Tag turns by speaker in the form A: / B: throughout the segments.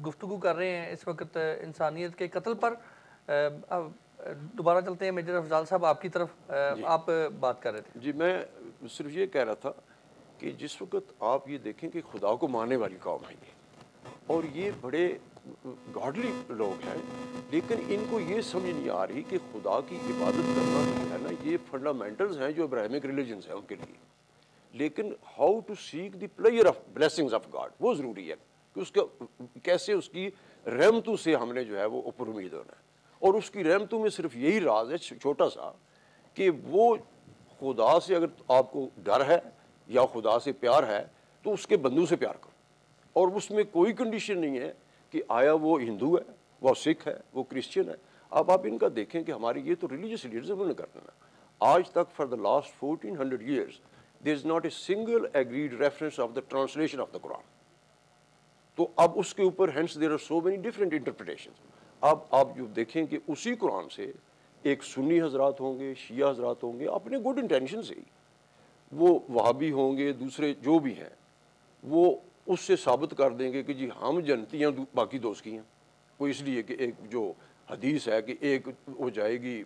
A: گفتگو کر رہے ہیں اس وقت انسانیت کے قتل پر. دوبارہ چلتے ہیں میجر افضال صاحب آپ کی طرف. آپ بات کر رہے تھے.
B: جی میں صرف یہ کہہ رہا تھا کہ جس وقت آپ یہ دیکھیں کہ خدا کو ماننے والی قوم ہے یہ، اور یہ بڑے گاڈلی لوگ ہیں، لیکن ان کو یہ سمجھ نہیں آ رہی کہ خدا کی عبادت کرنا جو ہے نا یہ فنڈامنٹلز ہیں جو ابراہیمک ریلیجنز ہیں ان کے لیے، لیکن how to seek the player of blessings of God وہ ضروری ہے کہ اس کا کیسے اس کی رحمتوں سے ہم نے جو ہے وہ اوپر امید ہونا ہے. اور اس کی رحمتوں میں صرف یہی راز ہے چھوٹا سا کہ وہ خدا سے اگر آپ کو ڈر ہے یا خدا سے پیار ہے تو اس کے بندوں سے پیار کرو، اور اس میں کوئی کنڈیشن نہیں ہے کہ آیا وہ ہندو ہے، وہ سکھ ہے، وہ کرسچن ہے. اب آپ ان کا دیکھیں کہ ہماری یہ تو ریلیجیس لیڈرز انہوں نے کرنا ہے. آج تک for the last 1400 years there is not a single agreed reference of the translation of the Quran. تو اب اس کے اوپر hence there are so many different interpretations. اب آپ جو دیکھیں کہ اسی قرآن سے ایک سنی حضرات ہوں گے، شیعہ حضرات ہوں گے، اپنے گڈ انٹینشن سے ہی وہ وہابی ہوں گے، دوسرے جو بھی ہیں وہ اس سے ثابت کر دیں گے کہ جی ہم جنتی ہیں باقی دوست کی ہیں. وہ اس لیے کہ ایک جو حدیث ہے کہ ایک ہو جائے گی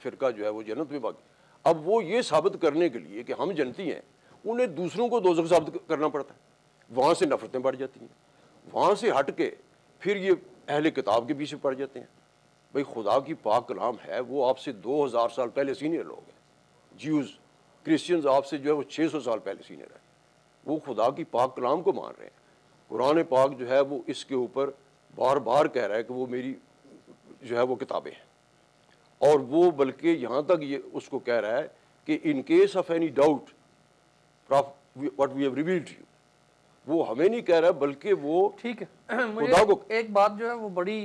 B: فرقہ جو ہے وہ جنت میں باقی. اب وہ یہ ثابت کرنے کے لیے کہ ہم جنتی ہیں انہیں دوسروں کو دوزخ ثابت کرنا پڑتا ہے. وہاں سے نفرتیں بڑھ جاتی ہیں، وہاں سے ہٹ کے پھر یہ اہل کتاب کے پیچھے پڑ جاتے ہیں. بھئی خدا کی پاک کلام ہے وہ آپ سے 2000 سال پہلے سینئر لوگ ہیں. جیوز کرسچنز آپ سے جو ہے وہ 600 سال پہلے سینئر ہیں. وہ خدا کی پاک کلام کو مان رہے ہیں. قرآن پاک جو ہے وہ اس کے اوپر بار بار کہہ رہا ہے کہ وہ میری جو ہے وہ کتابیں ہیں، اور وہ بلکہ یہاں تک یہ اس کو کہہ رہا ہے کہ in case of any doubt what we have revealed you, وہ ہمیں نہیں کہہ رہا بلکہ وہ
A: ٹھیک ہے. مجھے
B: خدا کو
A: ایک بات جو ہے وہ بڑی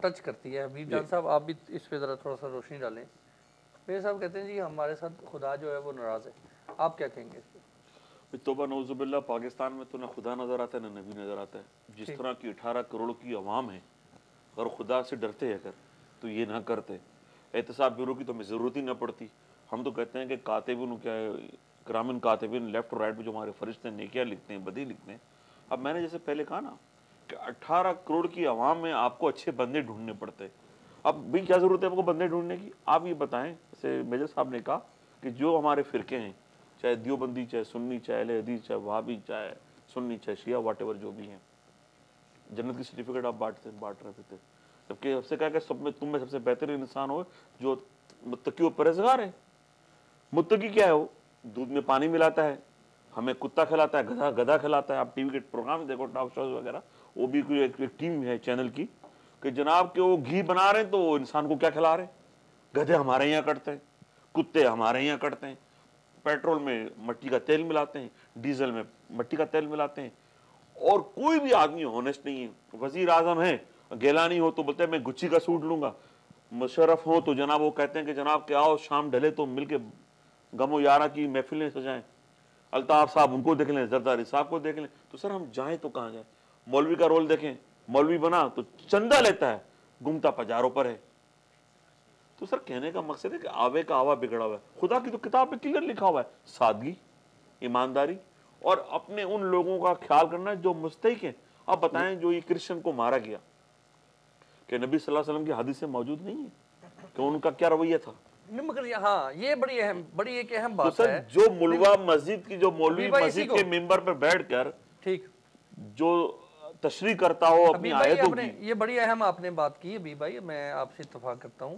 A: ٹچ کرتی ہے. حبیب جان صاحب آپ بھی اس پہ ذرا تھوڑا سا روشنی ڈالیں. میرے صاحب کہتے ہیں جی ہمارے ساتھ خدا جو ہے وہ ناراض ہے. آپ کیا کہیں گے اس پہ؟
C: توبہ نعوذ باللہ، پاکستان میں تو نہ خدا نظر آتا ہے نہ نبی نظر آتا ہے. جس طرح کی 18 کروڑ کی عوام ہے، اگر خدا سے ڈرتے اگر تو یہ نہ کرتے. احتساب بیورو کی تو ہمیں ضرورت ہی نہ پڑتی. ہم تو کہتے ہیں کہ کاتبین کیا ہے، کرامن کاتبین لیفٹ اور رائٹ میں جو ہمارے فرشتے نیکیاں لکھتے ہیں، بدی لکھتے ہیں. اب میں نے جیسے پہلے کہا نا کہ 18 کروڑ کی عوام میں آپ کو اچھے بندے ڈھونڈنے پڑتے. اب بھی کیا ضرورت ہے آپ کو بندے ڈھونڈنے کی؟ آپ یہ بتائیں، جیسے میجر صاحب نے کہا کہ جو ہمارے فرقے ہیں، چاہے دیوبندی، چاہے سنی، چاہے اہل حدیث، چاہے وہابی، چاہے سنی، چاہے شیعہ، واٹ ایور جو بھی ہیں، جنت کی سرٹیفکیٹ آپ بانٹ رہے تھے. جبکہ سب سے کہا کہ سب میں تم میں سب سے بہترین انسان ہو جو متقی و پرہیزگار ہے. متقی کیا ہے؟ وہ دودھ میں پانی ملاتا ہے، ہمیں کتا کھلاتا ہے، گدھا کھلاتا ہے. آپ ٹی وی کے پروگرام دیکھو، ٹاک شوز وغیرہ، وہ بھی کوئی ایک ٹیم ہے چینل کی کہ جناب کہ وہ گھی بنا رہے ہیں تو وہ انسان کو کیا کھلا رہے ہیں؟ گدھے ہمارے یہاں کٹتے ہیں، کتے ہمارے یہاں کٹتے ہیں. پیٹرول میں مٹی کا تیل ملاتے ہیں، ڈیزل میں مٹی کا تیل ملاتے ہیں. اور کوئی بھی آدمی ہونسٹ نہیں ہے. وزیر اعظم ہے، گیلانی ہو تو بولتے ہیں میں گچی کا سوٹ لوں گا. مشرف ہو تو جناب وہ کہتے ہیں کہ جناب کہ آؤ شام ڈھلے تو مل کے غم و یارہ کی محفلیں سجائیں. الطاف صاحب ان کو دیکھ لیں، زرداری صاحب کو دیکھ لیں. تو سر ہم جائیں تو کہاں جائیں؟ مولوی کا رول دیکھیں، مولوی بنا تو چندہ لیتا ہے، گھومتا پجاروں پر ہے. تو سر کہنے کا مقصد ہے کہ آوے کا آوا بگڑا ہوا ہے. خدا کی تو کتاب میں کلیئر لکھا ہوا ہے، سادگی، ایمانداری اور اپنے ان لوگوں کا خیال کرنا جو مستحق ہیں. آپ بتائیں جو یہ کرسچن کو مارا گیا، کہ نبی صلی اللہ علیہ وسلم کی حدیث سے موجود نہیں ہے کہ ان کا کیا رویہ تھا؟
A: مگر ہاں یہ بڑی ایک اہم
C: تو
A: بات
C: سر
A: ہے.
C: جو ملوہ مسجد کی جو مولوی مسجد کے ممبر پر بیٹھ کر
A: ٹھیک
C: جو تشریح کرتا ہو اپنی آیتوں کی،
A: یہ بڑی اہم آپ نے بات کی. حبیب بھائی میں آپ سے اتفاق کرتا ہوں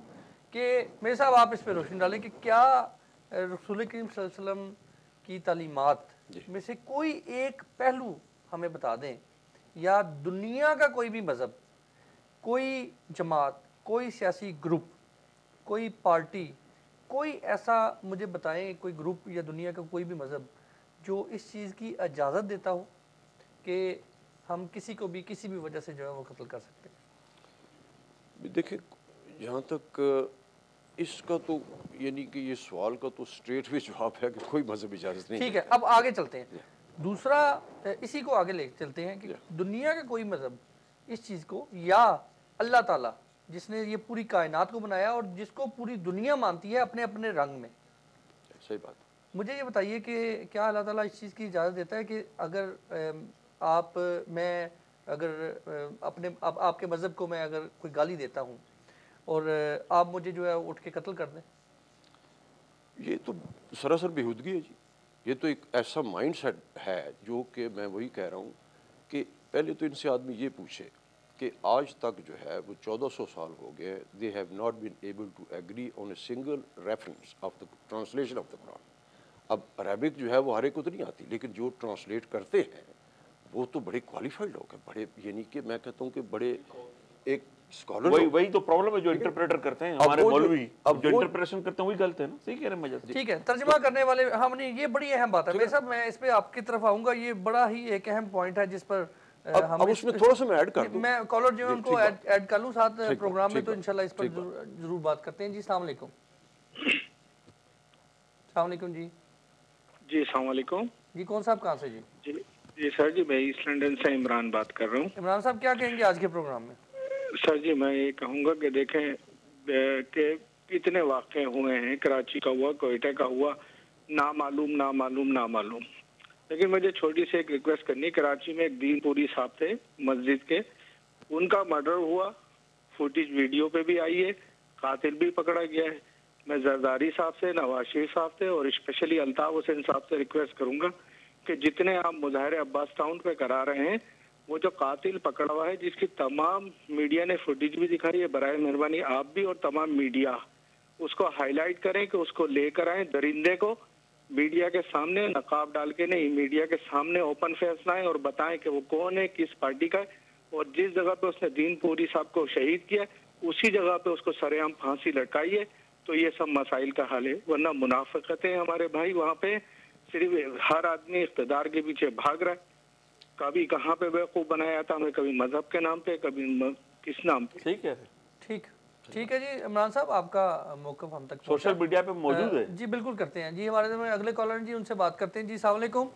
A: کہ میرے صاحب آپ اس پہ روشنی ڈالیں کہ کیا رسول کریم صلی اللہ علیہ وسلم کی تعلیمات میں سے کوئی ایک پہلو ہمیں بتا دیں، یا دنیا کا کوئی بھی مذہب، کوئی جماعت، کوئی سیاسی گروپ، کوئی پارٹی، کوئی ایسا مجھے بتائیں کوئی گروپ یا دنیا کا کوئی بھی مذہب جو اس چیز کی اجازت دیتا ہو کہ ہم کسی کو بھی کسی بھی وجہ سے جو ہے وہ قتل کر سکتے ہیں؟
B: دیکھیں جہاں تک اس کا تو یعنی کہ یہ سوال کا تو اسٹریٹ وے جواب ہے کہ کوئی مذہب اجازت نہیں.
A: ٹھیک ہے، اب آگے چلتے ہیں. دوسرا اسی کو آگے لے چلتے ہیں کہ دنیا کا کوئی مذہب اس چیز کو، یا اللہ تعالیٰ جس نے یہ پوری کائنات کو بنایا اور جس کو پوری دنیا مانتی ہے اپنے اپنے رنگ میں،
B: صحیح بات.
A: مجھے یہ بتائیے کہ کیا اللہ تعالیٰ اس چیز کی اجازت دیتا ہے کہ اگر آپ میں اگر اپنے آپ کے مذہب کو میں اگر کوئی گالی دیتا ہوں اور آپ مجھے جو ہے اٹھ کے قتل کر دیں؟
B: یہ تو سراسر بےہودگی ہے جی. یہ تو ایک ایسا مائنڈ سیٹ ہے جو کہ میں وہی کہہ رہا ہوں کہ پہلے تو ان سے آدمی یہ پوچھے کہ آج تک جو ہے وہ 1400 سال ہو گئے, they have not been able to agree on a single reference of the translation of the Quran. اب عربک جو ہے وہ ہر ایک کو تو نہیں آتی, لیکن جو ٹرانسلیٹ کرتے ہیں وہ تو بڑے کوالیفائڈ لوگ ہیں, بڑے, یعنی کہ میں کہتا ہوں کہ بڑے ایک اسکالر.
C: وہی تو پرابلم ہے جو انٹرپریٹر کرتے ہیں ہمارے مولوی, اب جو انٹرپریشن کرتے ہیں وہی غلط ہے نا. صحیح کہہ رہے ہیں مجد.
A: ٹھیک ہے, ترجمہ کرنے والے ہم نہیں, یہ بڑی اہم بات ہے میرے صاحب, میں اس پہ آپ کی طرف آؤں گا. یہ بڑا ہی ایک اہم پوائنٹ ہے جس پر
B: اب اس میں تھوڑا سا میں ایڈ کر دوں,
A: میں کالر جو ہے ان کو ایڈ کر لوں ساتھ پروگرام میں, تو انشاءاللہ اس پر
B: ٹھیک بات.
A: ضرور بات کرتے ہیں. جی السلام علیکم. السلام علیکم. جی
D: جی السلام علیکم.
A: جی کون صاحب کہاں سے؟ جی
D: جی سر جی, میں ایسٹ لنڈن سے عمران بات کر رہا ہوں.
A: عمران صاحب کیا کہیں گے آج کے پروگرام میں؟
D: سر جی میں یہ کہوں گا کہ دیکھیں کہ اتنے واقعے ہوئے ہیں, کراچی کا ہوا, کوئٹہ کا ہوا, نامعلوم. لیکن مجھے چھوٹی سی ایک ریکویسٹ کرنی. کراچی میں ایک دین پوری صاحب تھے مسجد کے, ان کا مرڈر ہوا, فوٹیج ویڈیو پہ بھی آئی ہے, قاتل بھی پکڑا گیا ہے. میں زرداری صاحب سے, نواز شریف صاحب سے اور اسپیشلی الطاف حسین صاحب سے ریکویسٹ کروں گا کہ جتنے آپ مظاہرے عباس ٹاؤن پہ کرا رہے ہیں, وہ جو قاتل پکڑا ہوا ہے جس کی تمام میڈیا نے فوٹیج بھی دکھائی ہے, برائے مہربانی آپ بھی اور تمام میڈیا اس کو ہائی لائٹ کریں کہ اس کو لے کر آئیں, درندے کو میڈیا کے سامنے, نقاب ڈال کے نہیں, میڈیا کے سامنے اوپن فیس لائیں اور بتائیں کہ وہ کون ہے, کس پارٹی کا ہے, اور جس جگہ پہ اس نے دین پوری صاحب کو شہید کیا اسی جگہ پہ اس کو سرے عام پھانسی لٹکائیے, تو یہ سب مسائل کا حل ہے. ورنہ منافقتیں ہمارے بھائی وہاں پہ, صرف ہر آدمی اقتدار کے پیچھے بھاگ رہا ہے. کبھی کہاں پہ بیوقوف بنایا جاتا ہے, کبھی مذہب کے نام پہ, کبھی کس نام پہ.
C: ٹھیک ہے,
A: ٹھیک ہے جی. عمران صاحب آپ کا موقف ہم تک
C: سوشل میڈیا پہ موجود ہے.
A: جی بالکل کرتے ہیں. جی ہمارے میں اگلے کالر جی, ان سے بات کرتے ہیں. جی السلام علیکم.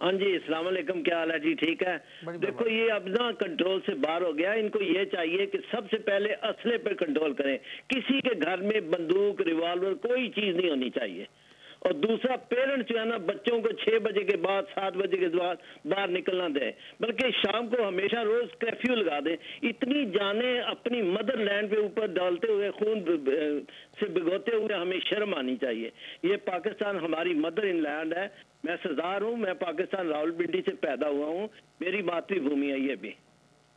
E: ہاں جی السلام علیکم, کیا حال ہے جی؟ ٹھیک ہے. دیکھو یہ اب نا کنٹرول سے باہر ہو گیا. ان کو یہ چاہیے کہ سب سے پہلے اسلحے پر کنٹرول کریں. کسی کے گھر میں بندوق, ریوالور, کوئی چیز نہیں ہونی چاہیے. اور دوسرا, پیرنٹس جو ہے نا بچوں کو 6 بجے کے بعد 7 بجے کے بعد باہر نکلنا دیں, بلکہ شام کو ہمیشہ روز کرفیو لگا دیں. اتنی جانیں اپنی مدر لینڈ پہ اوپر ڈالتے ہوئے, خون سے بھگوتے ہوئے ہمیں شرم آنی چاہیے. یہ پاکستان ہماری مدر ان لینڈ ہے. میں سزار ہوں, میں پاکستان راولپنڈی سے پیدا ہوا ہوں, میری ماتری بھومی ہے یہ بھی.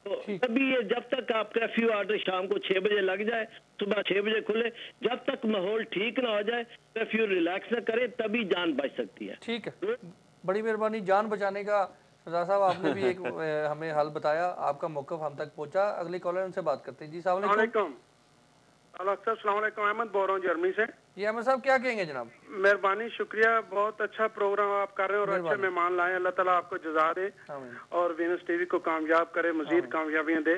E: تو ابھی یہ جب تک آپ کرفیو آرڈر شام کو 6 بجے لگ جائے, صبح 6 بجے کھلے, جب تک ماحول ٹھیک نہ ہو جائے, کرفیو ریلیکس نہ کرے, تبھی جان بچ سکتی ہے.
A: ٹھیک ہے, بڑی مہربانی. جان بچانے کا سردار صاحب آپ نے بھی ایک ہمیں حل بتایا, آپ کا موقف ہم تک پہنچا. اگلے کالر ان سے بات کرتے ہیں. جی السلام علیکم.
F: السلام علیکم, احمد بول رہا ہوں جرمنی سے.
A: جی احمد صاحب کیا کہیں گے جناب؟
F: مہربانی, شکریہ, بہت اچھا پروگرام آپ کر رہے ہیں اور اچھے مہمان لائے. اللہ تعالیٰ آپ کو جزا دے اور وینس ٹی وی کو کامیاب کرے, مزید کامیابیاں دے.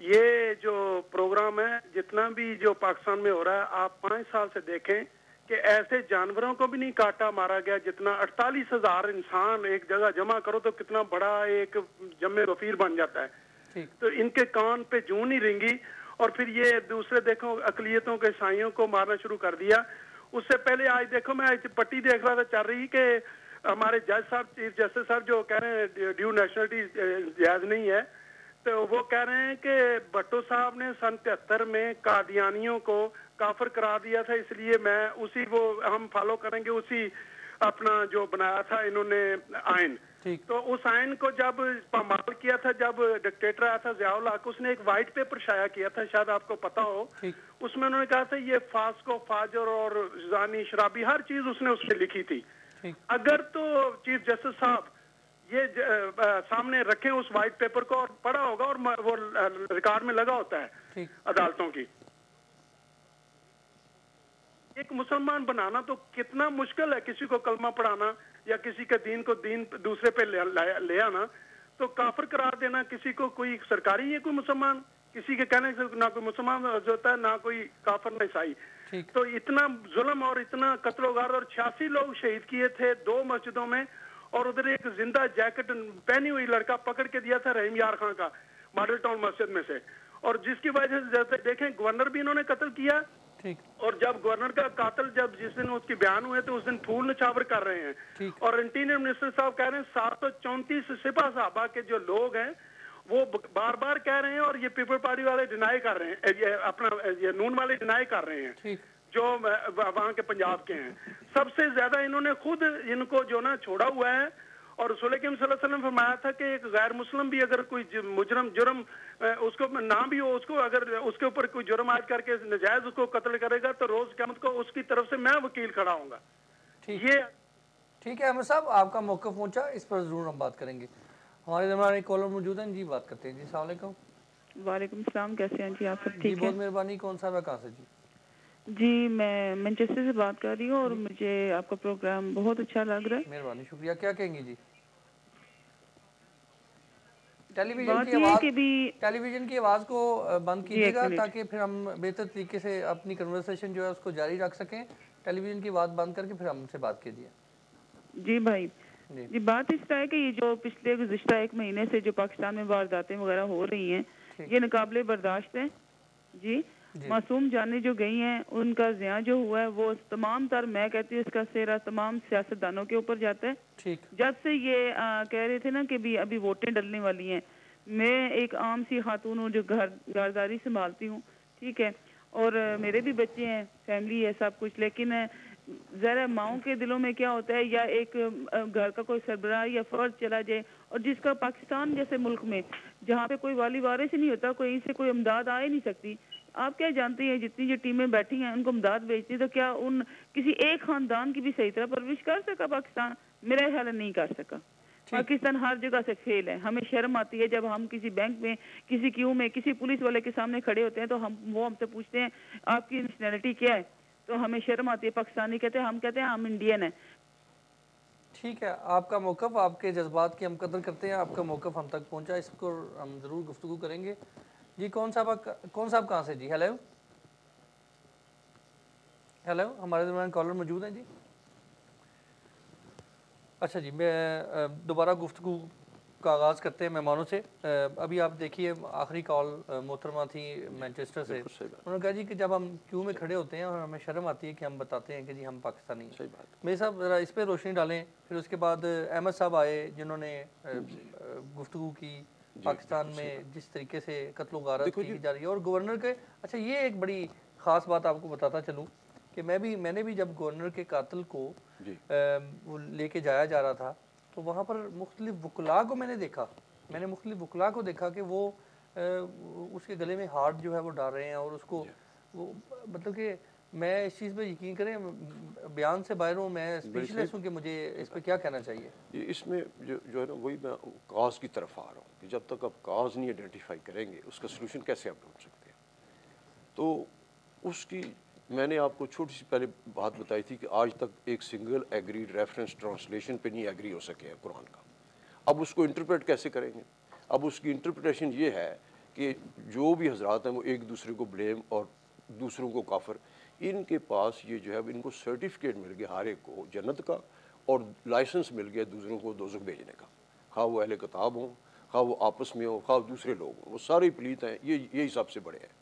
F: یہ جو پروگرام ہے جتنا بھی جو پاکستان میں ہو رہا ہے, آپ 5 سال سے دیکھیں کہ ایسے جانوروں کو بھی نہیں کاٹا مارا گیا جتنا 48,000 انسان ایک جگہ جمع کرو تو کتنا بڑا ایک جمع غفیر بن جاتا ہے. تو ان کے کان پہ جوں نہیں رنگی. اور پھر یہ دوسرے دیکھو اقلیتوں کے عیسائیوں کو مارنا شروع کر دیا. اس سے پہلے آج دیکھو میں پٹی دیکھ رہا تھا چل رہی کہ ہمارے جج صاحب, چیف جسٹس صاحب جو کہہ رہے ہیں ڈیو نیشنلٹی جائز نہیں ہے, تو وہ کہہ رہے ہیں کہ بھٹو صاحب نے سن 73 میں قادیانیوں کو کافر قرار دیا تھا, اس لیے میں اسی وہ ہم فالو کریں گے اسی اپنا جو بنایا تھا انہوں نے آئین. تو اس آئین کو جب پامال کیا تھا, جب ڈکٹیٹر آیا تھا ضیاء الحق, اس نے ایک وائٹ پیپر شائع کیا تھا, شاید آپ کو پتا ہو. اس میں انہوں نے کہا تھا یہ فاسق و فاجر اور زانی شرابی ہر چیز اس نے لکھی تھی. اگر تو چیف جسٹس صاحب یہ سامنے رکھیں اس وائٹ پیپر کو, اور پڑھا ہوگا اور وہ ریکارڈ میں لگا ہوتا ہے عدالتوں کی. ایک مسلمان بنانا تو کتنا مشکل ہے, کسی کو کلمہ پڑھانا یا کسی کے دین کو دین دوسرے پہ لے آنا, تو کافر قرار دینا کسی کو. کوئی سرکاری ہے کوئی مسلمان, کسی کے کہنے سے نہ کوئی مسلمان ہوتا ہے, نہ کوئی کافر نہ عیسائی. تو اتنا ظلم اور اتنا قتل و غارت, اور 86 لوگ شہید کیے تھے 2 مسجدوں میں, اور ادھر ایک زندہ جیکٹ پہنی ہوئی لڑکا پکڑ کے دیا تھا رحیم یار خان کا ماڈل ٹاؤن مسجد میں سے, اور جس کی وجہ سے دیکھیں گورنر بھی انہوں نے قتل کیا. اور جب گورنر کا قاتل جس دن اس کی بیان ہوئے تو اس دن پھول نچھاور کر رہے ہیں. اور انٹیریئر منسٹر صاحب کہہ رہے ہیں 734 سپاہ صحابہ کے جو لوگ ہیں وہ بار بار کہہ رہے ہیں اور یہ پیپل پارٹی والے ڈینائی کر رہے ہیں, یہ اپنا یہ نون والے ڈینائی کر رہے ہیں جو وہاں کے پنجاب کے ہیں. سب سے زیادہ انہوں نے خود ان کو جو نا چھوڑا ہوا ہے. اور رسول کریم صلی اللہ علیہ وسلم فرمایا تھا کہ ایک غیر مسلم بھی اگر کوئی جرم اس کو نہ بھی ہو, اس کو اگر اس کے اوپر کوئی جرم عائد کر کے نجائز اس کو قتل کرے گا تو روز قیامت کو اس کی طرف سے میں وکیل کھڑا ہوں گا. یہ
A: ٹھیک ہے احمد صاحب, آپ کا موقف پہنچا, اس پر ضرور ہم بات کریں گے. ہمارے درمیان ایک کالر موجود ہیں, جی بات کرتے ہیں. جی السلام علیکم.
G: وعلیکم السلام, کیسے ہیں جی آپ سب؟
A: جی
G: ٹھیک ہے
A: بہت مہربانی. کون صاحب ہے, کہاں سے؟
G: جی میں مینچسٹر سے بات کر رہی ہوں اور مجھے آپ کا پروگرام بہت اچھا لگ رہا ہے.
A: مہربانی, شکریہ. کیا کہیں گی جی؟ ٹیلی
G: بات یہ ہے کہ بھی
A: ویژن کی آواز کو بند
G: جی
A: کیجیے
G: ایک
A: گا
G: منٹ,
A: تاکہ پھر ہم بہتر طریقے سے اپنی کنورسیشن جو ہے اس کو جاری رکھ سکیں. ٹیلی ویژن کی آواز بند کر کے پھر ہم سے بات کیجیے.
G: جی بھائی جی بات اس طرح ہے کہ یہ جو پچھلے گزشتہ ایک مہینے سے جو پاکستان میں وارداتیں وغیرہ ہو رہی ہیں یہ ناقابل برداشت ہے. جی معصوم جانیں جو گئی ہیں ان کا زیاں جو ہوا ہے وہ تمام تر, میں کہتی ہوں اس کا سہرا تمام سیاستدانوں کے اوپر جاتا ہے. جب سے یہ کہہ رہے تھے نا کہ بھی ابھی ووٹیں ڈلنے والی ہیں, میں ایک عام سی خاتون ہوں جو گھرداری سنبھالتی ہوں, ٹھیک ہے, اور میرے بھی بچے ہیں, فیملی ہے, سب کچھ, لیکن ذرا ماؤں کے دلوں میں کیا ہوتا ہے, یا ایک گھر کا کوئی سربراہ یا فرد چلا جائے, اور جس کا پاکستان جیسے ملک میں جہاں پہ کوئی والی وارث ہی نہیں ہوتا, کوئی سے کوئی امداد آ ہی نہیں سکتی. آپ کیا جانتے ہیں جتنی جو ٹیمیں بیٹھی ہیں ان کو امداد بھیجتی, تو کیا ان کسی ایک خاندان کی بھی صحیح طرح پرورش کر سکا پاکستان؟ میرا خیال نہیں کر سکا. پاکستان ہر جگہ سے فیل ہے. ہمیں شرم آتی ہے جب ہم کسی بینک میں, کسی کیو میں, کسی پولیس والے کے سامنے کھڑے ہوتے ہیں تو وہ ہم سے پوچھتے ہیں آپ کی نیشنلٹی کیا ہے, تو ہمیں شرم آتی ہے. پاکستانی کہتے ہیں, ہم کہتے ہیں ہم انڈین ہیں.
A: ٹھیک ہے, آپ کا موقف, آپ کے جذبات کی ہم قدر کرتے ہیں. آپ کا موقف ہم تک پہنچا, اس کو ہم ضرور گفتگو کریں گے. جی کون صاحب کہاں سے؟ جی ہیلو ہمارے درمیان کالر موجود ہیں. جی اچھا جی, میں دوبارہ گفتگو کا آغاز کرتے ہیں مہمانوں سے. ابھی آپ دیکھیے آخری کال محترمہ تھی مینچسٹر سے, انہوں نے کہا جی کہ جب ہم کیوں میں کھڑے ہوتے ہیں اور ہمیں شرم آتی ہے کہ ہم بتاتے ہیں کہ جی ہم پاکستانی ہیں. میرے صاحب ذرا اس پہ روشنی ڈالیں. پھر اس کے بعد احمد صاحب آئے جنہوں نے گفتگو کی پاکستان میں جس طریقے سے قتل و غارت کی جا رہی ہے, اور گورنر کے, اچھا یہ ایک بڑی خاص بات آپ کو بتاتا چلوں کہ میں نے بھی جب گورنر کے قاتل کو وہ لے کے جایا جا رہا تھا تو وہاں پر مختلف وکلاء کو میں نے دیکھا. میں نے مختلف وکلاء کو دیکھا کہ وہ اس کے گلے میں ہارٹ جو ہے وہ ڈال رہے ہیں, اور اس کو وہ مطلب کہ میں اس چیز پہ یقین کریں, بیان سے باہر ہوں, میں اسپیش لیس ہوں کہ مجھے اس پہ کیا کہنا چاہیے.
B: اس میں جو ہے نا وہی میں کاز کی طرف آ رہا ہوں کہ جب تک آپ کاز نہیں آئیڈینٹیفائی کریں گے اس کا سلوشن کیسے آپ ڈھونڈ سکتے ہیں. تو اس کی میں نے آپ کو چھوٹی سی پہلے بات بتائی تھی کہ آج تک ایک سنگل ایگریڈ ریفرنس ٹرانسلیشن پہ نہیں ایگری ہو سکے ہیں قرآن کا. اب اس کو انٹرپریٹ کیسے کریں گے؟ اب اس کی انٹرپریٹیشن یہ ہے کہ جو بھی حضرات ہیں وہ ایک دوسرے کو بلیم اور دوسروں کو کافر, ان کے پاس یہ جو ہے ان کو سرٹیفکیٹ مل گیا ہر ایک کو جنت کا, اور لائسنس مل گیا دوسروں کو دوزخ بھیجنے کا, خواہ وہ اہل کتاب ہوں, خواہ وہ آپس میں ہوں, خواہ دوسرے لوگ ہوں, وہ سارے پلیت ہیں. یہی سب سے بڑے ہیں.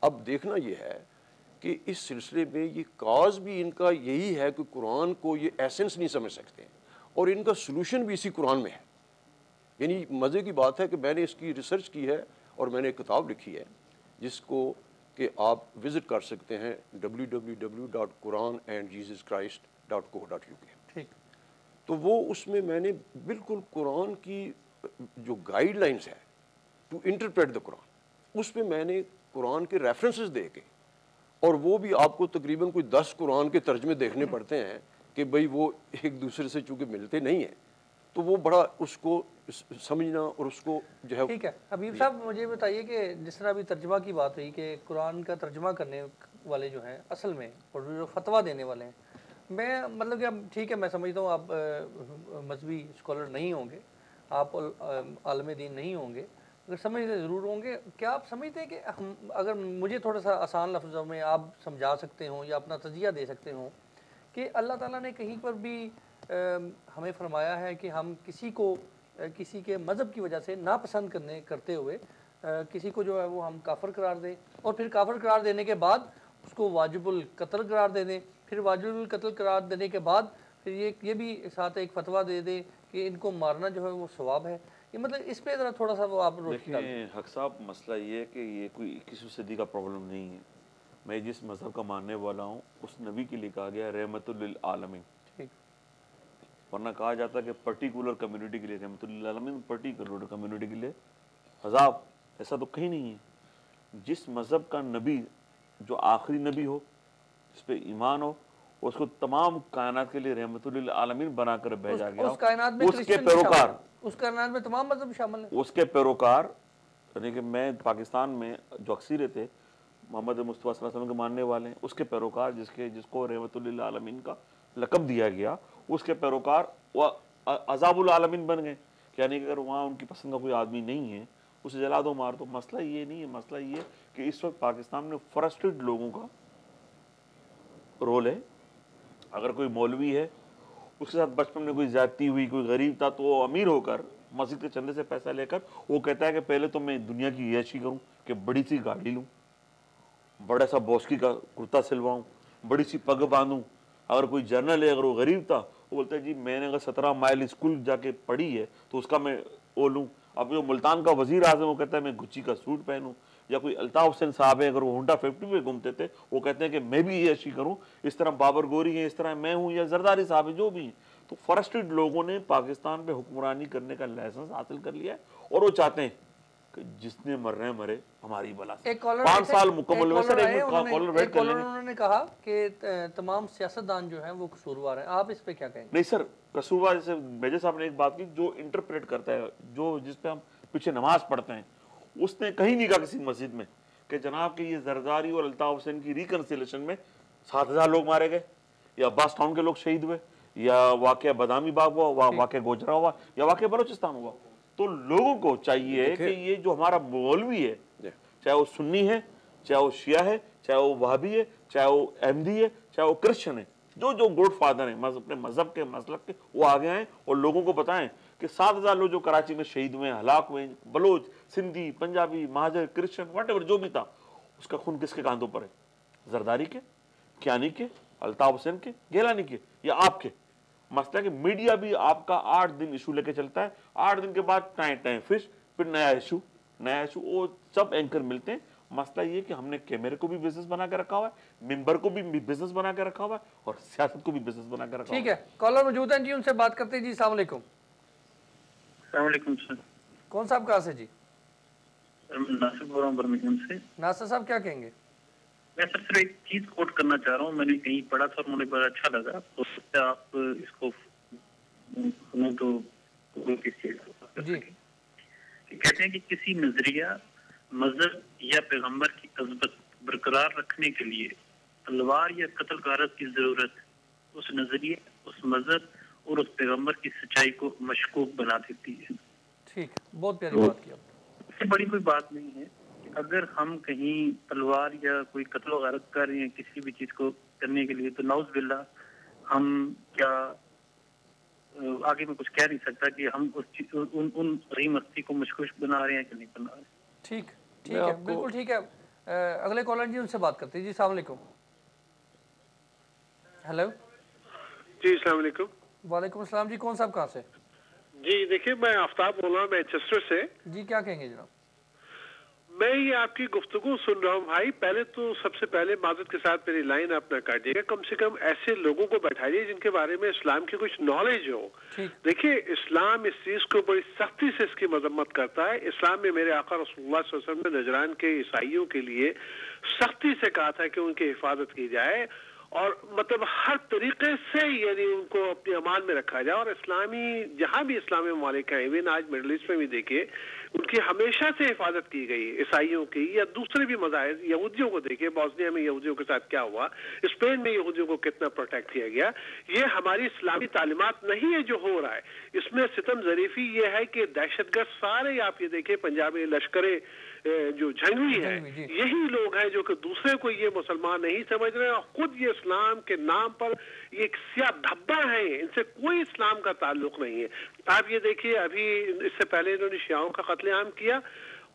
B: اب دیکھنا یہ ہے کہ اس سلسلے میں یہ کاز بھی ان کا یہی ہے کہ قرآن کو یہ ایسنس نہیں سمجھ سکتے, اور ان کا سلوشن بھی اسی قرآن میں ہے. یعنی مزے کی بات ہے کہ میں نے اس کی ریسرچ کی ہے اور میں نے ایک کتاب لکھی ہے جس کو کہ آپ وزٹ کر سکتے ہیں www.quranandjesuschrist.co.uk. تو وہ اس میں نے بالکل قرآن کی جو گائیڈ لائنز ہے ٹو انٹرپریٹ دا قرآن, اس پہ میں نے قرآن کے ریفرنسز دے کے, اور وہ بھی آپ کو تقریباً کوئی 10 قرآن کے ترجمے دیکھنے پڑتے ہیں کہ بھئی وہ ایک دوسرے سے چونکہ ملتے نہیں ہیں, تو وہ بڑا اس کو سمجھنا اور اس کو جو ہے.
A: ٹھیک ہے حبیب صاحب, مجھے بتائیے کہ جس طرح ابھی ترجمہ کی بات ہوئی کہ قرآن کا ترجمہ کرنے والے جو ہیں اصل میں, اور جو فتویٰ دینے والے ہیں, میں مطلب کہ ٹھیک ہے میں سمجھتا ہوں آپ مذہبی اسکالر نہیں ہوں گے, آپ عالم دین نہیں ہوں گے, اگر سمجھتے ضرور ہوں گے. کیا آپ سمجھتے ہیں کہ ہم, اگر مجھے تھوڑا سا آسان لفظوں میں آپ سمجھا سکتے ہوں یا اپنا تجزیہ دے سکتے ہوں کہ اللہ تعالیٰ نے کہیں پر بھی ہمیں فرمایا ہے کہ ہم کسی کو کسی کے مذہب کی وجہ سے ناپسند کرتے ہوئے کسی کو جو ہے وہ ہم کافر قرار دیں, اور پھر کافر قرار دینے کے بعد اس کو واجب القتل قرار دے دیں, پھر واجب القتل قرار دینے کے بعد پھر یہ بھی ساتھ ایک فتویٰ دے دیں کہ ان کو مارنا جو ہے وہ ثواب ہے. یہ مطلب اس پہ ذرا تھوڑا سا وہ آپ روشنی ڈالیں۔
C: دیکھیں حق صاحب، مسئلہ یہ ہے کہ یہ کوئی 21ویں صدی کا پرابلم نہیں ہے۔ میں جس مذہب کا ماننے والا ہوں اس نبی کے لیے کہا گیا رحمت للعالمین، ورنہ کہا جاتا ہے کہ پرٹیکولر کمیونٹی کے لیے رحمت للعالمین، پرٹیکولر کمیونٹی کے لیے عذاب، ایسا تو کہیں نہیں ہے۔ جس مذہب کا نبی جو آخری نبی ہو، جس پہ ایمان ہو، اس کو تمام کائنات کے لیے رحمت للعالمین بنا کر بھیجا گیا،
A: اس کائنات میں
C: اس کے پیروکار،
A: اس کائنات میں تمام مذہب شامل ہیں،
C: اس کے پیروکار، یعنی کہ میں پاکستان میں جو اکثریت ہے محمد مصطفیٰ صلی اللہ علیہ وسلم کے ماننے والے ہیں، اس کے پیروکار جس کو رحمت للعالمین کا لقب دیا گیا، اس کے پیروکار وہ عذاب العالمین بن گئے، یعنی کہ اگر وہاں ان کی پسند کا کوئی آدمی نہیں ہے اسے جلا دو، مار دو۔ مسئلہ یہ نہیں ہے، مسئلہ یہ ہے کہ اس وقت پاکستان میں فرسٹریڈ لوگوں کا رول ہے۔ اگر کوئی مولوی ہے، اس کے ساتھ بچپن میں کوئی زیادتی ہوئی، کوئی غریب تھا، تو وہ امیر ہو کر مسجد کے چندے سے پیسہ لے کر وہ کہتا ہے کہ پہلے تو میں دنیا کی عیاشی کروں کہ بڑی سی گاڑی لوں، بڑا سا بوسکی کا کرتا سلواؤں، بڑی سی پگ باندھوں۔ اگر کوئی جرنل ہے، اگر وہ غریب تھا، وہ بولتا ہے جی میں نے اگر 17 مائل اسکول جا کے پڑھی ہے تو اس کا میں وہ لوں۔ اب جو ملتان کا وزیر اعظم وہ کہتا ہے میں گچی کا سوٹ پہنوں، یا کوئی الطاف حسین صاحب ہے اگر وہ ہونڈا 50 پہ گھومتے تھے وہ کہتے ہیں کہ میں بھی یہ عیاشی کروں، اس طرح بابر گوری ہیں، اس طرح میں ہوں، یا زرداری صاحب ہیں، جو بھی ہیں۔ تو فرسٹریڈ لوگوں نے پاکستان پہ حکمرانی کرنے کا لائسنس حاصل کر لیا ہے، اور وہ چاہتے ہیں کہ جس نے مرنا ہے مرے ہماری بلا سے۔ 5 سال مکمل ہوئے سر، ایک کالر ویٹ کر لیں گے۔
A: انہوں نے کہا کہ تمام سیاستدان جو ہیں وہ قصوروار ہیں، آپ اس پہ کیا کہیں گے؟
C: نہیں سر، قصوروار جیسے میجر صاحب نے ایک بات کی، جو انٹرپریٹ کرتا ہے، جو جس پہ ہم پیچھے نماز پڑھتے ہیں، اس نے کہیں نہیں کہا کسی مسجد میں کہ جناب کہ یہ زرداری اور الطاف حسین کی ریکنسیلیشن میں 7,000 لوگ مارے گئے، یا عباس ٹاؤن کے لوگ شہید ہوئے، یا واقعہ بادامی باغ ہوا، واقعہ گوجرا ہوا، یا واقعہ بلوچستان ہوا۔ تو لوگوں کو چاہیے کہ یہ جو ہمارا مولوی ہے، چاہے وہ سنی ہے، چاہے وہ شیعہ ہے، چاہے وہ وہابی ہے، چاہے وہ احمدی ہے، چاہے وہ کرسچن ہے، جو گوڈ فادر ہیں اپنے مذہب کے مسلک کے، وہ آگے آئیں اور لوگوں کو بتائیں کہ 7,000 لوگ جو کراچی میں شہید ہوئے ہیں، ہلاک ہوئے ہیں، بلوچ، سندھی، پنجابی، مہاجر، کرسچن، واٹ ایور جو بھی تھا، اس کا خون کس کے کاندھوں پر ہے؟ زرداری کے، کیانی کے، الطاف حسین کے، گیلانی کے، یا آپ کے؟ مسئلہ کہ میڈیا بھی آپ کا 8 دن ایشو لے کے چلتا ہے، 8 دن کے بعد ٹائم فش، پھر نیا ایشو، وہ سب اینکر ملتے ہیں۔ مسئلہ یہ کہ ہم نے کیمرے کو بھی بزنس بنا کے رکھا ہوا ہے، ممبر کو بھی بزنس بنا کے رکھا ہوا ہے، اور سیاست کو بھی بزنس بنا کے رکھا ہوا ہے۔
A: ٹھیک ہے، کالر موجود ہیں جی، ان سے بات کرتے ہیں۔ جی السلام علیکم۔
H: السلام علیکم سر۔
A: کون صاحب کہاں سے؟ جی
H: میں ناصر بول رہا ہوں برمنگھم سے۔
A: ناصر صاحب کیا کہیں گے؟
H: میں سر ایک چیز کوٹ کرنا چاہ رہا ہوں، میں نے کہیں پڑھا تھا اور مجھے بڑا اچھا لگا، تو آپ اس کو سنوں تو کس چیز کو
A: جی
H: کہتے ہیں کہ کسی نظریہ، مذہب یا پیغمبر کی عظمت برقرار رکھنے کے لیے تلوار یا قتل غارت کی ضرورت اس نظریے، اس مذہب اور اس پیغمبر کی سچائی کو مشکوک بنا دیتی ہے۔
A: ٹھیک، بہت پیاری بات کی آپ
H: اس سے بڑی کوئی بات نہیں ہے کہ اگر ہم کہیں تلوار یا کوئی قتل و غارت کر رہے ہیں کسی بھی چیز کو کرنے کے لیے، تو نعوذ باللہ ہم کیا آگے میں کچھ کہہ نہیں سکتا کہ ہم ان رحیم ہستی کو مشکوک بنا رہے ہیں کہ نہیں بنا رہے۔
A: ٹھیک ہے، بالکل ٹھیک ہے۔ اگلے کالر جی، ان سے بات کرتے ہیں۔ جی السلام علیکم۔ ہیلو
F: جی السلام علیکم۔
A: وعلیکم السلام جی، کون صاحب کہاں سے؟
F: جی دیکھیے، میں آفتاب بول رہا ہوں مینچسٹر سے۔
A: جی کیا کہیں گے جناب؟
F: میں یہ آپ کی گفتگو سن رہا ہوں بھائی، پہلے تو سب سے پہلے معذرت کے ساتھ میری لائن آپ نہ کاٹیے گا، کم سے کم ایسے لوگوں کو بیٹھائیے جن کے بارے میں اسلام کی کچھ نالج ہو۔ دیکھیے اسلام اس چیز کو بڑی سختی سے اس کی مذمت کرتا ہے۔ اسلام میں میرے آقا رسول اللہ صلی اللہ علیہ وسلم نے نجران کے عیسائیوں کے لیے سختی سے کہا تھا کہ ان کی حفاظت کی جائے، اور مطلب ہر طریقے سے یعنی ان کو اپنے امان میں رکھا جائے۔ اور اسلامی جہاں بھی اسلامی ممالک ہیں، ایون آج مڈل ایسٹ میں بھی دیکھیے، ان کی ہمیشہ سے حفاظت کی گئی، عیسائیوں کی یا دوسرے بھی مذاہب، یہودیوں کو دیکھیے، بوسنیا میں یہودیوں کے ساتھ کیا ہوا، اسپین میں یہودیوں کو کتنا پروٹیکٹ کیا گیا۔ یہ ہماری اسلامی تعلیمات نہیں ہے جو ہو رہا ہے، اس میں ستم ظریفی یہ ہے کہ دہشت گرد سارے آپ یہ دیکھیں پنجابی لشکرے جو جنگی ہے، یہی لوگ ہیں جو کہ دوسرے کو یہ مسلمان نہیں سمجھ رہے ہیں، اور خود یہ اسلام کے نام پر یہ ایک سیاہ دھبا ہے، ان سے کوئی اسلام کا تعلق نہیں ہے۔ آپ یہ دیکھیے ابھی اس سے پہلے انہوں نے شیعوں کا قتل عام کیا،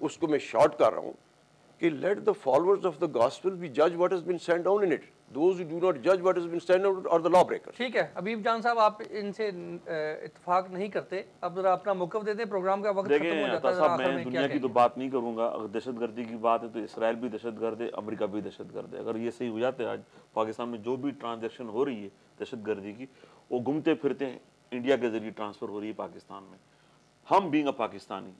B: اس کو میں شارٹ کر رہا ہوں کہ let the followers of the gospel be جج what has been send down in it, those who do not جج what has been send down are the law breaker.
A: ٹھیک ہے حبیب جان صاحب، آپ ان سے اتفاق نہیں کرتے، اب ذرا اپنا موقف دے دیں، پروگرام کا وقت ختم ہو
C: دیکھیں
A: جاتا ہے.
C: صاحب میں دنیا کی تو بات نہیں کروں گا، اگر دہشت گردی کی بات ہے تو اسرائیل بھی دہشت گرد ہے، امریکہ بھی دہشت گرد ہے. اگر یہ صحیح ہو جاتے آج پاکستان میں جو بھی ٹرانزیکشن ہو رہی ہے دہشت گردی کی، وہ گھومتے پھرتے ہیں انڈیا کے ذریعے ٹرانسفر ہو رہی ہے پاکستان میں. ہم بینگ اے پاکستانی،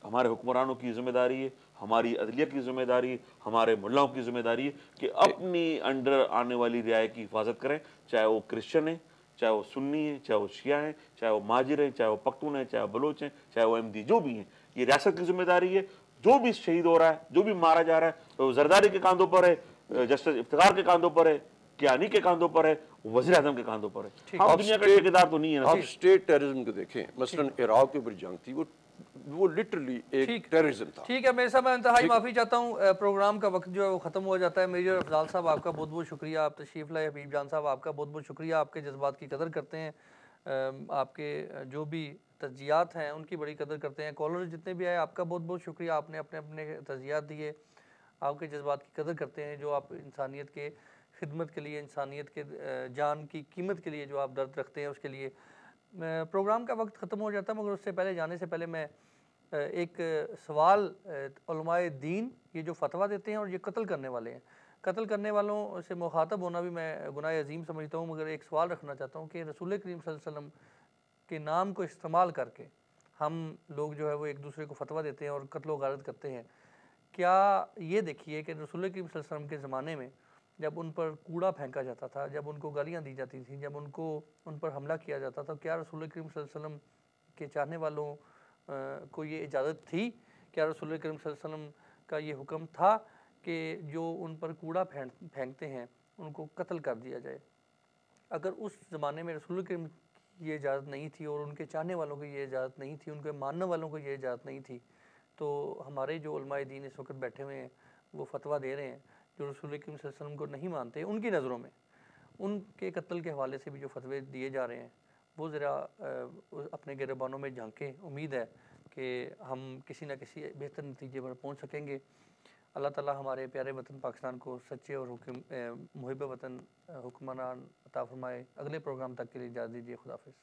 C: ہمارے حکمرانوں کی ذمہ داری ہے، ہماری عدلیہ کی ذمہ داری ہے، ہمارے ملاؤں کی ذمہ داری ہے کہ اپنی انڈر آنے والی رعایا کی حفاظت کریں، چاہے وہ کرسچن ہیں، چاہے وہ سنی ہیں، چاہے وہ شیعہ ہیں، چاہے وہ مہاجر ہیں، چاہے وہ پختون ہیں، چاہے وہ بلوچ ہیں، چاہے وہ احمدی، جو بھی ہیں. یہ ریاست کی ذمہ داری ہے. جو بھی شہید ہو رہا ہے، جو بھی مارا جا رہا ہے، وہ زرداری کے کاندھوں پر ہے، جسٹس افتخار کے کاندھوں پر ہے، کیانی کے کاندھوں پر ہے، وزیر اعظم کے کاندھوں پر ہے. ہم دنیا کا ٹھیکیدار تو نہیں ہے نا.
B: آپ اسٹیٹ ٹیررزم کو دیکھیں، مثلا عراق کے اوپر جنگ تھی، وہ لٹرلی ایک ٹیررزم تھا.
A: ٹھیک ہے میرے صاحب، میں انتہائی معافی چاہتا ہوں، پروگرام کا وقت جو ہے وہ ختم ہو جاتا ہے. میجر افضال صاحب آپ کا بہت بہت شکریہ، آپ تشریف لائے. حبیب جان صاحب آپ کا بہت بہت شکریہ، آپ کے جذبات کی قدر کرتے ہیں، آپ کے جو بھی تجزیات ہیں ان کی بڑی قدر کرتے ہیں. کالر جتنے بھی آئے آپ کا بہت بہت شکریہ، آپ نے اپنے اپنے تجزیات دیے، آپ کے جذبات کی قدر کرتے ہیں، جو آپ انسانیت کے خدمت کے لیے، انسانیت کے جان کی قیمت کے لیے جو آپ درد رکھتے ہیں، اس کے لیے. پروگرام کا وقت ختم ہو جاتا ہے، مگر اس سے پہلے جانے سے پہلے میں ایک سوال، علماء دین یہ جو فتویٰ دیتے ہیں اور یہ قتل کرنے والے ہیں، قتل کرنے والوں سے مخاطب ہونا بھی میں گناہ عظیم سمجھتا ہوں، مگر ایک سوال رکھنا چاہتا ہوں کہ رسول کریم صلی اللہ علیہ وسلم کے نام کو استعمال کر کے ہم لوگ جو ہے وہ ایک دوسرے کو فتویٰ دیتے ہیں اور قتل و غارت کرتے ہیں. کیا یہ دیکھیے کہ رسول کریم صلی اللہ علیہ وسلم کے زمانے میں جب ان پر کوڑا پھینکا جاتا تھا، جب ان کو گالیاں دی جاتی تھیں، جب ان پر حملہ کیا جاتا تھا، کیا رسول کریم صلی اللہ علیہ وسلم کے چاہنے والوں کو یہ اجازت تھی؟ کیا رسول کریم صلی اللہ علیہ وسلم کا یہ حکم تھا کہ جو ان پر کوڑا پھینکتے ہیں ان کو قتل کر دیا جائے؟ اگر اس زمانے میں رسول کریم کی یہ اجازت نہیں تھی اور ان کے چاہنے والوں کو یہ اجازت نہیں تھی، ان کے ماننے والوں کو یہ اجازت نہیں تھی، تو ہمارے جو علماء دین اس وقت بیٹھے ہوئے ہیں وہ فتویٰ دے رہے ہیں جو رسول کریم صلی اللہ علیہ وسلم کو نہیں مانتے، ان کی نظروں میں ان کے قتل کے حوالے سے بھی جو فتوے دیے جا رہے ہیں وہ ذرا اپنے گریبانوں میں جھانکیں. امید ہے کہ ہم کسی نہ کسی بہتر نتیجے پر پہنچ سکیں گے. اللہ تعالیٰ ہمارے پیارے وطن پاکستان کو سچے اور محب وطن حکمران عطا فرمائے. اگلے پروگرام تک کے لیے اجازت دیجیے. خدا حافظ.